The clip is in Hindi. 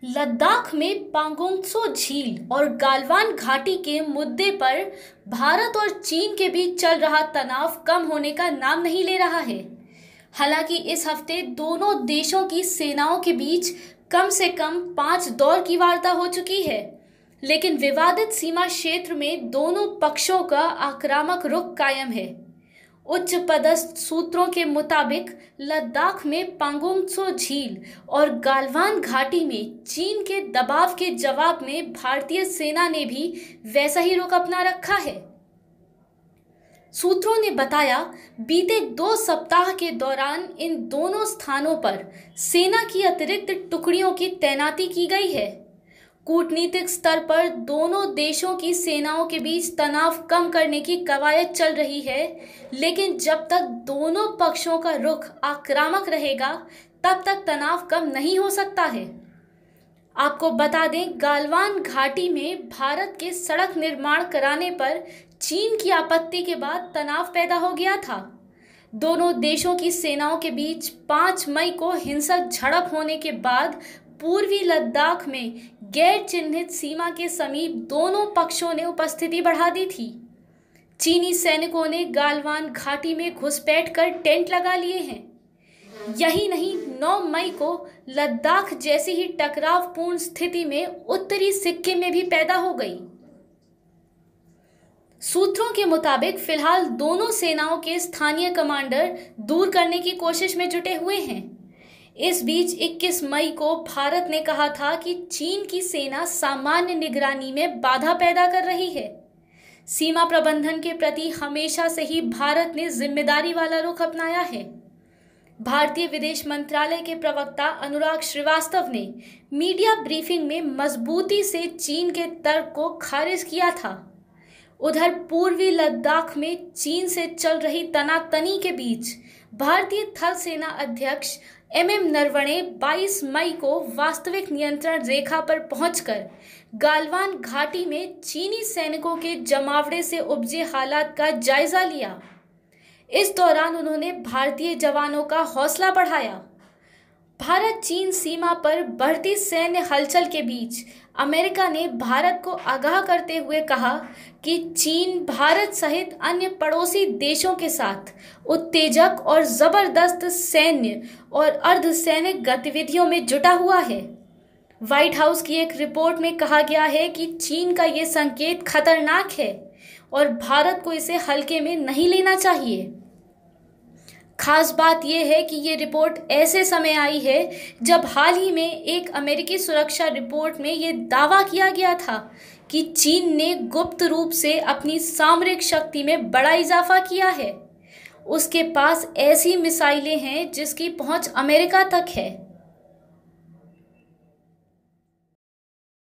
लद्दाख में पांगोंग त्सो झील और गालवान घाटी के मुद्दे पर भारत और चीन के बीच चल रहा तनाव कम होने का नाम नहीं ले रहा है। हालांकि इस हफ्ते दोनों देशों की सेनाओं के बीच कम से कम 5 दौर की वार्ता हो चुकी है, लेकिन विवादित सीमा क्षेत्र में दोनों पक्षों का आक्रामक रुख कायम है। उच्च पदस्थ सूत्रों के मुताबिक लद्दाख में पांगोंग त्सो झील और गालवान घाटी में चीन के दबाव के जवाब में भारतीय सेना ने भी वैसा ही रुख अपना रखा है। सूत्रों ने बताया, बीते 2 सप्ताह के दौरान इन दोनों स्थानों पर सेना की अतिरिक्त टुकड़ियों की तैनाती की गई है। कूटनीतिक स्तर पर दोनों देशों की सेनाओं के बीच तनाव कम करने की कवायद चल रही है, लेकिन जब तक दोनों पक्षों का रुख आक्रामक रहेगा तब तक तनाव कम नहीं हो सकता है। आपको बता दें, गालवान घाटी में भारत के सड़क निर्माण कराने पर चीन की आपत्ति के बाद तनाव पैदा हो गया था। दोनों देशों की सेनाओं के बीच 5 मई को हिंसक झड़प होने के बाद पूर्वी लद्दाख में गैर चिन्हित सीमा के समीप दोनों पक्षों ने उपस्थिति बढ़ा दी थी। चीनी सैनिकों ने गालवान घाटी में घुसपैठ कर टेंट लगा लिए हैं। यही नहीं, 9 मई को लद्दाख जैसी ही टकरावपूर्ण स्थिति में उत्तरी सिक्किम में भी पैदा हो गई। सूत्रों के मुताबिक फिलहाल दोनों सेनाओं के स्थानीय कमांडर दूर करने की कोशिश में जुटे हुए हैं। इस बीच 21 मई को भारत ने कहा था कि चीन की सेना सामान्य निगरानी में बाधा पैदा कर रही है। सीमा प्रबंधन के प्रति हमेशा से ही भारत ने जिम्मेदारी वाला रुख अपनाया है। भारतीय विदेश मंत्रालय के प्रवक्ता अनुराग श्रीवास्तव ने मीडिया ब्रीफिंग में मजबूती से चीन के तर्क को खारिज किया था। उधर पूर्वी लद्दाख में चीन से चल रही तनातनी के बीच भारतीय थल सेना अध्यक्ष MM नरवणे 22 मई को वास्तविक नियंत्रण रेखा पर पहुंचकर गालवान घाटी में चीनी सैनिकों के जमावड़े से उपजे हालात का जायजा लिया। इस दौरान उन्होंने भारतीय जवानों का हौसला बढ़ाया। भारत चीन सीमा पर बढ़ती सैन्य हलचल के बीच अमेरिका ने भारत को आगाह करते हुए कहा कि चीन भारत सहित अन्य पड़ोसी देशों के साथ उत्तेजक और जबरदस्त सैन्य और अर्धसैनिक गतिविधियों में जुटा हुआ है। व्हाइट हाउस की एक रिपोर्ट में कहा गया है कि चीन का ये संकेत खतरनाक है और भारत को इसे हल्के में नहीं लेना चाहिए। खास बात यह है कि ये रिपोर्ट ऐसे समय आई है जब हाल ही में एक अमेरिकी सुरक्षा रिपोर्ट में ये दावा किया गया था कि चीन ने गुप्त रूप से अपनी सामरिक शक्ति में बड़ा इजाफा किया है। उसके पास ऐसी मिसाइलें हैं जिसकी पहुंच अमेरिका तक है।